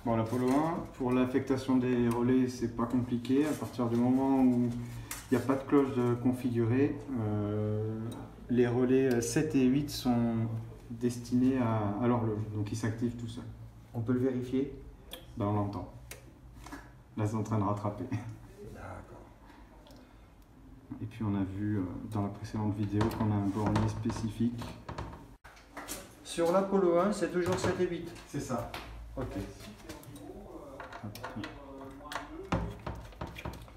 Bon, l'Apollo 1, pour l'affectation des relais, c'est pas compliqué. À partir du moment où il n'y a pas de cloche de configurée, les relais 7 et 8 sont destinés à l'horloge, donc ils s'activent tout seuls. On peut le vérifier? Ben, on l'entend. Là, c'est en train de rattraper. D'accord. Et puis on a vu dans la précédente vidéo qu'on a un bornier spécifique. Sur l'Apollo 1, c'est toujours 7 et 8. C'est ça. Ok.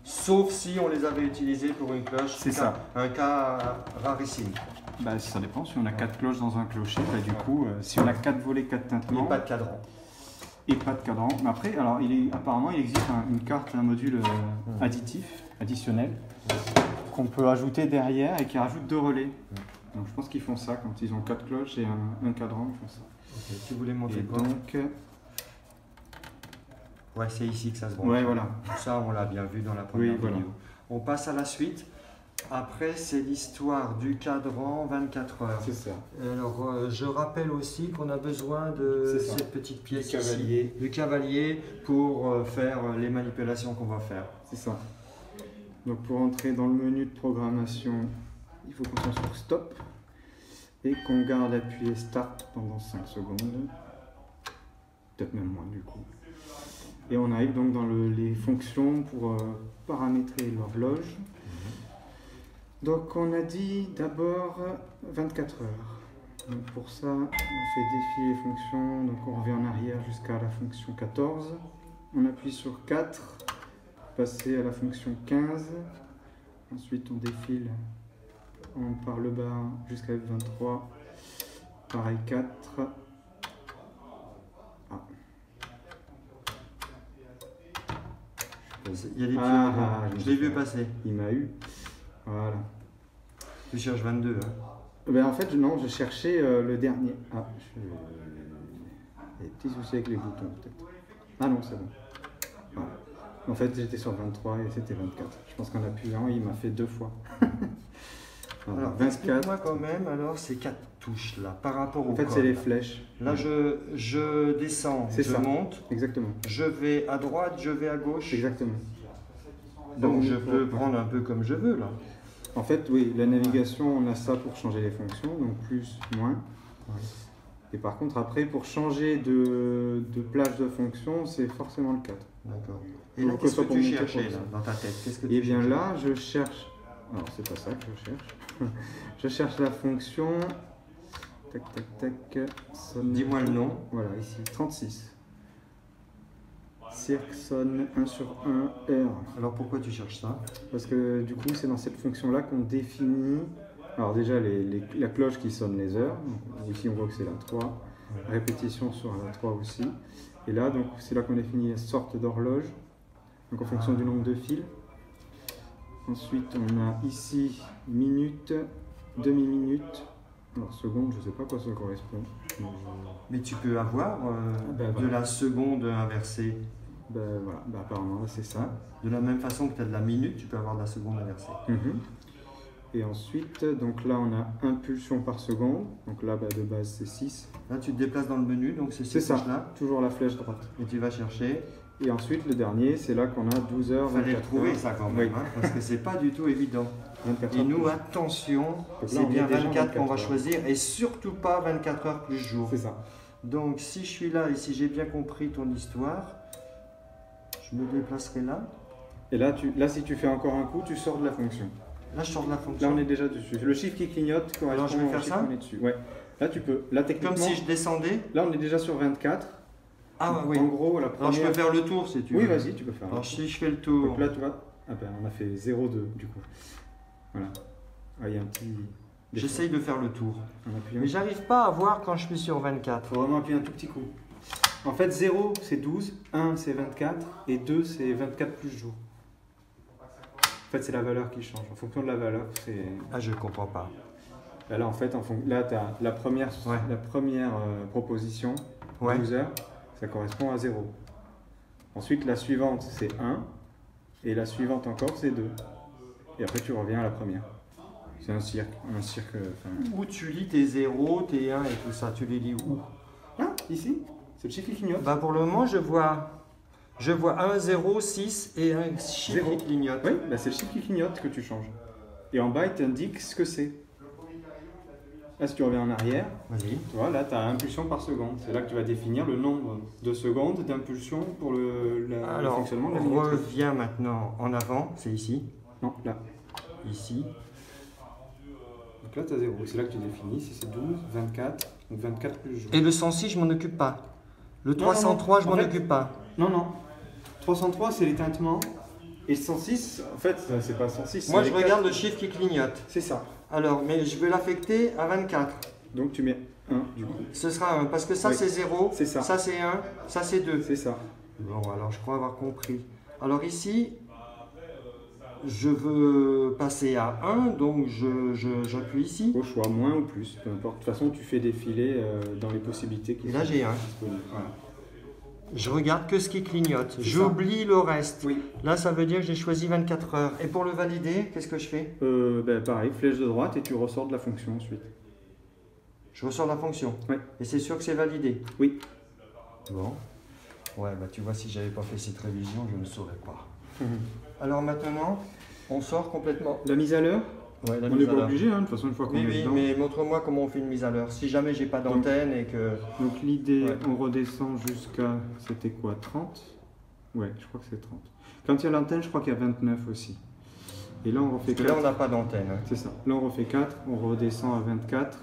Sauf si on les avait utilisés pour une cloche. C'est ça. Un cas rarissime. Bah, ça dépend. Si on a 4 cloches dans un clocher, bah, du coup, si on a 4 volets, 4 tintements. Et pas de cadran. Et pas de cadran. Mais après, alors, apparemment, il existe une carte, un module additif, additionnel, qu'on peut ajouter derrière et qui rajoute 2 relais. Donc je pense qu'ils font ça quand ils ont 4 cloches et un cadran, ils font ça. Okay. Tu voulais montrer et quoi? Donc, ouais, c'est ici que ça se branche. Ouais, voilà. Ça, on l'a bien vu dans la première vidéo. Voilà. On passe à la suite. Après, c'est l'histoire du cadran 24 heures. C'est ça. Alors, je rappelle aussi qu'on a besoin de cette petite pièce ici, du cavalier, pour faire les manipulations qu'on va faire. C'est ça. Donc, pour entrer dans le menu de programmation, il faut qu'on soit sur Stop et qu'on garde appuyé Start pendant 5 secondes. Peut-être même moins du coup. Et on arrive donc dans les fonctions pour paramétrer l'horloge. Donc on a dit d'abord 24 heures. Donc pour ça, on fait défiler les fonctions. Donc on revient en arrière jusqu'à la fonction 14. On appuie sur 4 pour passer à la fonction 15. Ensuite on défile par le bas jusqu'à F23. Pareil 4. Il y a des petits je l'ai vu passer. Il m'a eu. Voilà. Tu cherches 22, hein? Ben en fait, non, je cherchais le dernier. Ah, il y a des petits soucis avec les boutons, peut-être. Ah non, c'est bon. Voilà. En fait, j'étais sur 23 et c'était 24. Je pense qu'en appuyant, il m'a fait 2 fois. Alors, 24. Moi quand même, alors, ces 4 touches là, par rapport au En fait, c'est les flèches. Là, je descends, je monte. Exactement. Je vais à droite, je vais à gauche. Exactement. Donc, je peux prendre un peu comme je veux là. En fait, oui, la navigation, on a ça pour changer les fonctions, donc plus, moins. Ouais. Et par contre, après, pour changer de plage de fonction, c'est forcément le 4. D'accord. Et là, qu'est-ce que tu cherchais là, dans ta tête? Et bien là, je cherche... Alors, c'est pas ça que je cherche. Je cherche la fonction... Tac, tac, tac... Dis-moi le nom. Voilà, ici, 36. Cirque sonne 1 sur 1 heure. Alors pourquoi tu cherches ça? Parce que du coup c'est dans cette fonction là qu'on définit, alors déjà la cloche qui sonne les heures, donc, ici on voit que c'est la 3, répétition sur la 3 aussi, et là donc c'est là qu'on définit la sorte d'horloge, donc en fonction du nombre de fils. Ensuite on a ici minute, demi-minute, alors seconde, je ne sais pas à quoi ça correspond. Mais tu peux avoir de la seconde inversée. Ben voilà, ben apparemment c'est ça. De la même façon que tu as de la minute, tu peux avoir de la seconde inversée. Et ensuite, donc là on a impulsion par seconde, donc là de base c'est 6. Là tu te déplaces dans le menu, donc c'est ça, là. Toujours la flèche droite. Et tu vas chercher. Et ensuite le dernier, c'est là qu'on a 12 heures. Il fallait le trouver ça quand même, hein, parce que c'est pas du tout évident. 24 et nous, attention, c'est bien 24 qu'on va choisir, et surtout pas 24 heures plus jour. C'est ça. Donc si je suis là et si j'ai bien compris ton histoire, je me déplacerai là. Et là, si tu fais encore un coup, tu sors de la fonction. Là, je sors de la fonction. Là, on est déjà dessus. Le chiffre qui clignote correspond. Alors, je vais faire ça. On est dessus. Ouais. Là, tu peux. Là, techniquement. Comme si je descendais. Là, on est déjà sur 24. Ah oui. En gros, la première. Alors, je peux faire le tour si tu veux. Oui, vas-y, tu peux faire. Alors, si je fais le tour. Donc là, tu vois. Ah ben, on a fait 0,2 du coup. Voilà. Ah, il y a un petit. J'essaye de faire le tour. Mais j'arrive pas à voir quand je suis sur 24. Il faut vraiment appuyer un tout petit coup. En fait, 0 c'est 12, 1 c'est 24 et 2 c'est 24 plus jour. En fait, c'est la valeur qui change. En fonction de la valeur, c'est. Ah, je comprends pas. Là, en fait, là, tu as la première, proposition, 12 heures, ça correspond à 0. Ensuite, la suivante, c'est 1. Et la suivante encore, c'est 2. Et après, tu reviens à la première. C'est un cirque. Où tu lis tes 0, tes 1 et tout ça, tu les lis où? Ah, ici. C'est le chiffre qui clignote? Bah pour le moment, je vois 1, 0, 6 et un chiffre qui clignote. Oui, bah c'est le chiffre qui clignote que tu changes. Et en bas, il t'indique ce que c'est. Là, si tu reviens en arrière, vas-y. Tu vois, là, tu as impulsion par seconde. C'est là que tu vas définir le nombre de secondes d'impulsion pour le fonctionnement de la minuterie. On minuterie. revient maintenant en avant, c'est ici. Non, là. Ici. Donc là, tu as 0. C'est là que tu définis si c'est 12, 24, donc 24 plus jour. Et le 106, je m'en occupe pas. Le 303, je m'en occupe pas. Non, non. 303, c'est l'éteintement. Et 106, en fait, c'est pas 106. Moi, je regarde le chiffre qui clignote. C'est ça. Alors, mais je vais l'affecter à 24. Donc tu mets 1 du coup. Ce sera 1, parce que ça c'est 0, c'est ça c'est 1, ça c'est 2. C'est ça. Bon, alors je crois avoir compris. Alors ici, je veux passer à 1, donc j'appuie ici. Au choix, moins ou plus, peu importe. De toute façon, tu fais défiler dans les possibilités qui sont disponibles. Et là j'ai 1. Voilà. Je regarde que ce qui clignote. J'oublie le reste. Oui. Là, ça veut dire que j'ai choisi 24 heures. Et pour le valider, qu'est-ce que je fais? Pareil, flèche de droite et tu ressors de la fonction ensuite. Je ressors de la fonction? Oui. Et c'est sûr que c'est validé? Oui. Bon. Ouais, bah tu vois, si j'avais pas fait cette révision, je ne saurais pas. Alors maintenant, on sort complètement. La mise à l'heure? Ouais, on n'est pas obligé, hein, de toute façon, une fois qu'on est dedans. Mais montre-moi comment on fait une mise à l'heure. Si jamais j'ai pas d'antenne et que... Donc l'idée, on redescend jusqu'à... C'était quoi, 30? Ouais, je crois que c'est 30. Quand il y a l'antenne, je crois qu'il y a 29 aussi. Et là, on refait 4. Là, on n'a pas d'antenne. C'est ça. Là, on refait 4, on redescend à 24.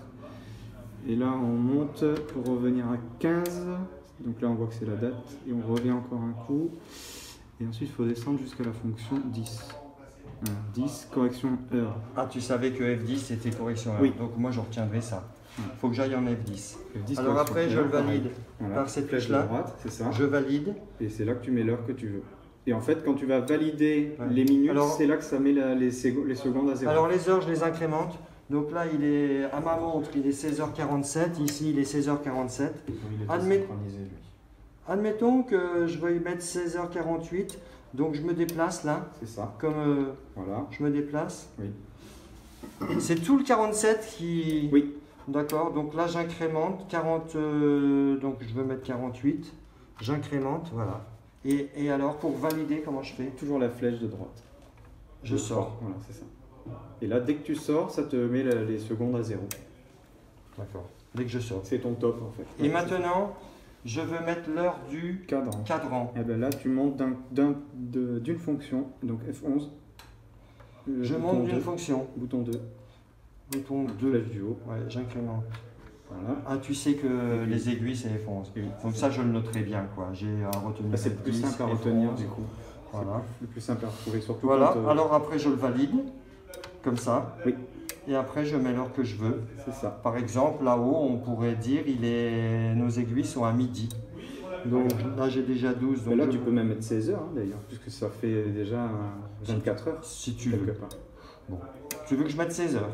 Et là, on monte pour revenir à 15. Donc là, on voit que c'est la date. Et on revient encore un coup. Et ensuite, il faut descendre jusqu'à la fonction 10. 10, correction heure. Ah, tu savais que F10 c'était correction heure. Oui. Donc moi je retiendrai ça. Il faut que j'aille en F10. F10. Alors après, je le valide par cette flèche-là. C'est ça. Je valide. Et c'est là que tu mets l'heure que tu veux. Et en fait, quand tu vas valider les minutes, c'est là que ça met les secondes à 0. Alors les heures, je les incrémente. Donc là, il est à ma montre, il est 16h47. Ici, il est 16h47. Admettons que je veuille mettre 16h48. Donc je me déplace là. C'est ça. Comme voilà. Je me déplace. Oui. C'est tout le 47 qui... Oui. D'accord. Donc là, j'incrémente 40. Donc je veux mettre 48. J'incrémente, voilà. Et alors, pour valider, comment je fais? Toujours la flèche de droite. Je sors. Voilà, c'est ça. Et là, dès que tu sors, ça te met les secondes à 0. D'accord. Dès que je sors. C'est ton top en fait. Et maintenant, je veux mettre l'heure du cadran. Et bien là, tu montes d'une fonction, donc F11. Je monte d'une fonction. Bouton 2. Bouton 2. Flèche du haut. Ouais, j'incrémente. Voilà. Ah, tu sais que les aiguilles, c'est F11. Oui, donc ça, je le noterai bien, quoi. J'ai à retenir. C'est le plus simple à retenir, du coup. Voilà. Le plus simple à retrouver, surtout. Voilà. Alors après, je le valide, comme ça. Oui. Et après, je mets l'heure que je veux. C'est ça. Par exemple, là-haut, on pourrait dire nos aiguilles sont à midi. Donc là, j'ai déjà 12. Donc là, tu peux même mettre 16 heures, hein, d'ailleurs, puisque ça fait déjà 24 heures. Si tu veux. Part. Bon. Tu veux que je mette 16 heures?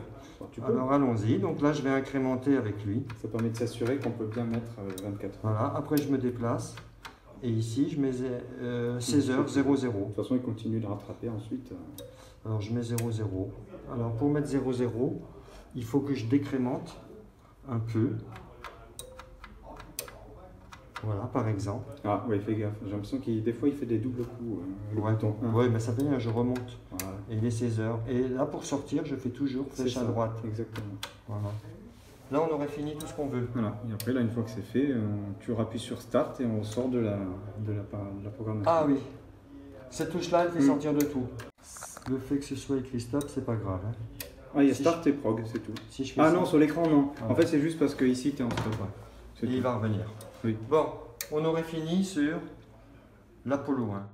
Alors allons-y. Donc là, je vais incrémenter avec lui. Ça permet de s'assurer qu'on peut bien mettre 24 heures. Voilà. Après, je me déplace. Et ici, je mets 16 heures 00. De toute façon, il continue de rattraper ensuite. Alors, je mets 00. Alors, pour mettre 00, il faut que je décrémente un peu. Voilà, par exemple. Ah, ouais, fais gaffe. J'ai l'impression qu'il des fois, il fait des doubles coups. Ouais, mais ça fait bien, je remonte. Voilà. Et il est 16 heures. Et là, pour sortir, je fais toujours flèche à droite. Exactement. Voilà. Là, on aurait fini tout ce qu'on veut. Voilà. Et après, là, une fois que c'est fait, tu rappuies sur Start et on sort de la programmation. Ah oui. Cette touche-là, elle fait sortir de tout. Le fait que ce soit écrit Stop, c'est pas grave. Hein. Ah, il y a Start et Prog, c'est tout. Si je fais ça. Non, sur l'écran, non. Ah. En fait, c'est juste parce que ici, tu es en stop. Et il va revenir. Oui. Bon, on aurait fini sur l'Apollo 1.